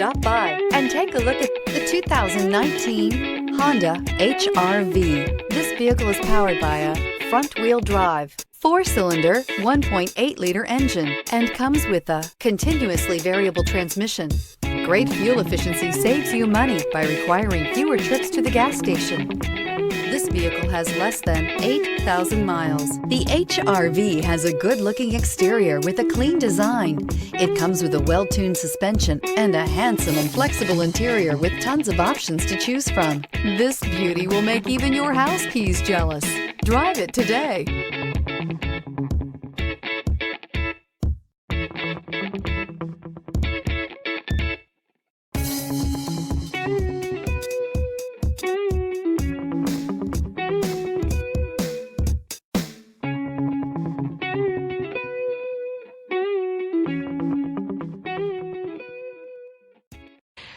Stop by and take a look at the 2019 Honda HR-V. This vehicle is powered by a front-wheel drive, 4-cylinder, 1.8-liter engine, and comes with a continuously variable transmission. Great fuel efficiency saves you money by requiring fewer trips to the gas station. This vehicle has less than 8,000 miles. The HR-V has a good-looking exterior with a clean design. It comes with a well-tuned suspension and a handsome and flexible interior with tons of options to choose from. This beauty will make even your house keys jealous. Drive it today.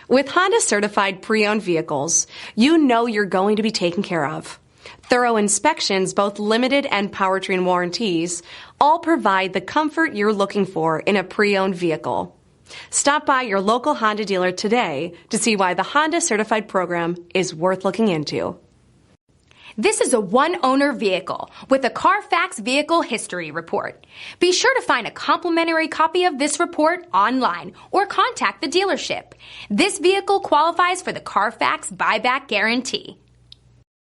With Honda certified pre-owned vehicles, you know you're going to be taken care of. Thorough inspections, both limited and powertrain warranties, all provide the comfort you're looking for in a pre-owned vehicle. Stop by your local Honda dealer today to see why the Honda certified program is worth looking into. This is a one-owner vehicle with a CARFAX Vehicle History Report. Be sure to find a complimentary copy of this report online or contact the dealership. This vehicle qualifies for the CARFAX Buyback Guarantee.